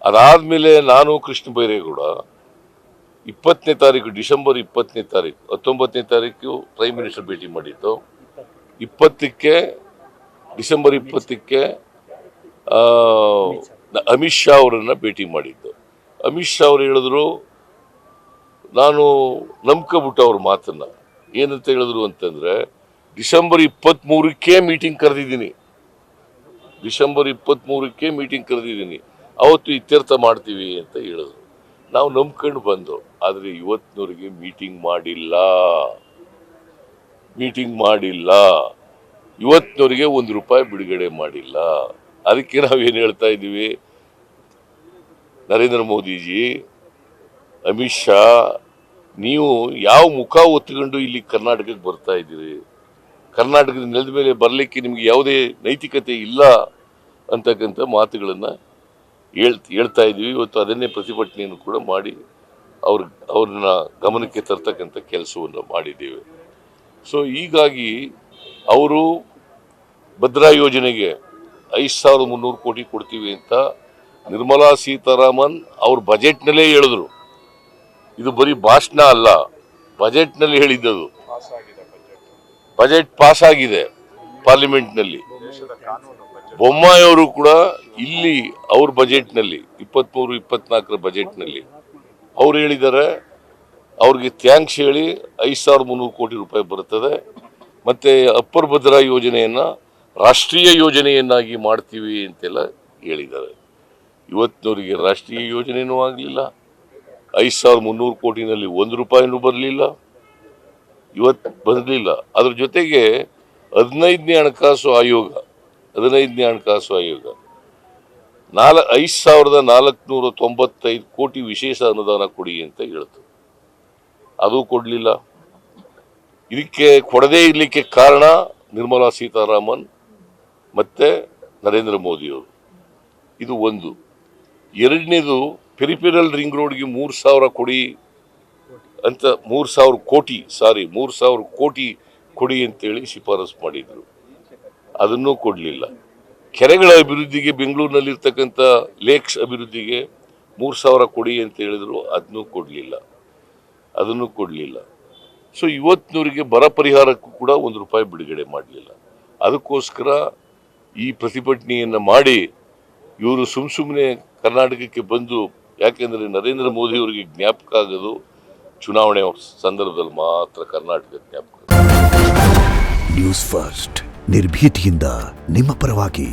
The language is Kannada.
ಅದಾದಮೇಲೆ ನಾನು ಕೃಷ್ಣ ಬೈರೇಗೌಡ 20ನೇ ತಾರೀಕು ಡಿಸೆಂಬರ್ 20ನೇ ತಾರೀಕು 19ನೇ ತಾರೀಕು ಪ್ರೈಮ್ ಮಿನಿಸ್ಟರ್ ಭೇಟಿ ಮಾಡಿದ್ದು. 20ಕ್ಕೆ ಡಿಸೆಂಬರ್ 20ಕ್ಕೆ ಅಮಿತ್ ಶಾ ಅವರನ್ನು ಭೇಟಿ ಮಾಡಿದ್ದು. ಅಮಿತ್ ಶಾ ಅವರು ಹೇಳಿದ್ರು, ನಾನು ನಂಬ್ಕೊಬಿಟ್ಟು ಅವ್ರ ಮಾತನ್ನ ಏನಂತ ಹೇಳಿದ್ರು ಅಂತಂದ್ರೆ, ಡಿಸೆಂಬರ್ 23ಕ್ಕೆ ಮೀಟಿಂಗ್ ಕರೆದಿದ್ದೀನಿ, ಡಿಸೆಂಬರ್ 23ಕ್ಕೆ ಮೀಟಿಂಗ್ ಕರೆದಿದ್ದೀನಿ, ಅವತ್ತು ಇತ್ಯರ್ಥ ಮಾಡ್ತೀವಿ ಅಂತ ಹೇಳಿದ್ರು. ನಾವು ನಂಬ್ಕೊಂಡು ಬಂದು, ಆದರೆ ಇವತ್ತಿನವರೆಗೆ ಮೀಟಿಂಗ್ ಮಾಡಿಲ್ಲ, ಇವತ್ತಿನವರೆಗೆ ₹1 ಬಿಡುಗಡೆ ಮಾಡಿಲ್ಲ. ಅದಕ್ಕೆ ನಾವೇನು ಹೇಳ್ತಾ ಇದ್ದೀವಿ, ನರೇಂದ್ರ ಮೋದಿಜಿ, ಅಮಿತ್ ಶಾ, ನೀವು ಯಾವ ಮುಖ ಹೊತ್ಕೊಂಡು ಇಲ್ಲಿ ಕರ್ನಾಟಕಕ್ಕೆ ಬರ್ತಾ ಇದ್ದೀರಿ? ಕರ್ನಾಟಕದ ನೆಲದ ಮೇಲೆ ಬರಲಿಕ್ಕೆ ನಿಮ್ಗೆ ಯಾವುದೇ ನೈತಿಕತೆ ಇಲ್ಲ ಅಂತಕ್ಕಂಥ ಮಾತುಗಳನ್ನ ಹೇಳ್ತಾ ಇದ್ದೀವಿ. ಇವತ್ತು ಅದನ್ನೇ ಪ್ರತಿಭಟನೆಯನ್ನು ಕೂಡ ಮಾಡಿ ಅವ್ರನ್ನ ಗಮನಕ್ಕೆ ತರ್ತಕ್ಕಂಥ ಕೆಲಸವನ್ನು ಮಾಡಿದ್ದೇವೆ. ಸೊ ಹೀಗಾಗಿ ಅವರು ಭದ್ರಾ ಯೋಜನೆಗೆ 5,300 ಕೋಟಿ ಕೊಡ್ತೀವಿ ಅಂತ ನಿರ್ಮಲಾ ಸೀತಾರಾಮನ್ ಅವ್ರ ಬಜೆಟ್ನಲ್ಲೇ ಹೇಳಿದ್ರು. ಇದು ಬರೀ ಭಾಷಣ ಅಲ್ಲ, ಬಜೆಟ್ನಲ್ಲಿ ಹೇಳಿದ್ದದು. ಬಜೆಟ್ ಪಾಸ್ ಆಗಿದೆ ಪಾರ್ಲಿಮೆಂಟ್ನಲ್ಲಿ. ಬೊಮ್ಮಾಯಿ ಅವರು ಕೂಡ ಇಲ್ಲಿ ಅವ್ರ ಬಜೆಟ್ನಲ್ಲಿ 23-24 ಬಜೆಟ್ನಲ್ಲಿ ಅವ್ರು ಹೇಳಿದ್ದಾರೆ, ಅವ್ರಿಗೆ ಥ್ಯಾಂಕ್ಸ್ ಹೇಳಿ 5,300 ಕೋಟಿ ರೂಪಾಯಿ ಬರ್ತದೆ, ಮತ್ತೆ ಅಪ್ಪರ್ ಭದ್ರಾ ಯೋಜನೆಯನ್ನ ರಾಷ್ಟ್ರೀಯ ಯೋಜನೆಯನ್ನಾಗಿ ಮಾಡ್ತೀವಿ ಅಂತೆಲ್ಲ ಹೇಳಿದ್ದಾರೆ. ಇವತ್ತಿನವರಿಗೆ ರಾಷ್ಟ್ರೀಯ ಯೋಜನೆಯೂ ಆಗಲಿಲ್ಲ, 5,300 ಕೋಟಿನಲ್ಲಿ ₹1 ಬರಲಿಲ್ಲ, ಇವತ್ತು ಬಂದಿಲ್ಲ. ಅದ್ರ ಜೊತೆಗೆ 15ನೇ ಹಣಕಾಸು ಆಯೋಗ 5,495 ಕೋಟಿ ವಿಶೇಷ ಅನುದಾನ ಕೊಡಿ ಅಂತ ಹೇಳ್ತು, ಅದು ಕೊಡಲಿಲ್ಲ. ಇದಕ್ಕೆ ಕೊಡದೇ ಇರಲಿಕ್ಕೆ ಕಾರಣ ನಿರ್ಮಲಾ ಸೀತಾರಾಮನ್ ಮತ್ತೆ ನರೇಂದ್ರ ಮೋದಿಯವರು. ಇದು ಒಂದು. ಎರಡನೇದು, ಪೆರಿಫೆರಲ್ ರಿಂಗ್ ರೋಡ್ಗೆ 3,000 ಕೊಡಿ ಅಂತ 3,000 ಕೋಟಿ ಕೊಡಿ ಅಂತೇಳಿ ಶಿಫಾರಸು ಮಾಡಿದ್ರು, ಅದನ್ನೂ ಕೊಡಲಿಲ್ಲ. ಕೆರೆಗಳ ಅಭಿವೃದ್ಧಿಗೆ ಬೆಂಗಳೂರಿನಲ್ಲಿರ್ತಕ್ಕಂಥ ಲೇಕ್ಸ್ ಅಭಿವೃದ್ಧಿಗೆ 3,000 ಕೊಡಿ ಅಂತ ಹೇಳಿದ್ರು, ಅದನ್ನೂ ಕೊಡಲಿಲ್ಲ. ಸೊ ಇವತ್ತಿನವರಿಗೆ ಬರ ಪರಿಹಾರಕ್ಕೂ ಕೂಡ ₹1 ಬಿಡುಗಡೆ ಮಾಡಲಿಲ್ಲ. ಅದಕ್ಕೋಸ್ಕರ ಈ ಪ್ರತಿಭಟನೆಯನ್ನು ಮಾಡಿ ಇವರು ಸುಮ್ಮನೆ ಕರ್ನಾಟಕಕ್ಕೆ ಬಂದು, ಯಾಕೆಂದರೆ ನರೇಂದ್ರ ಮೋದಿ ಅವರಿಗೆ ಜ್ಞಾಪಕ ಆಗೋದು ಚುನಾವಣೆ ಸಂದರ್ಭದಲ್ಲಿ ಮಾತ್ರ ಕರ್ನಾಟಕ ಜ್ಞಾಪಕ. ನ್ಯೂಸ್ ಫಸ್ಟ್, ನಿರ್ಭೀತಿಯಿಂದ ನಿಮ್ಮ ಪರವಾಗಿ.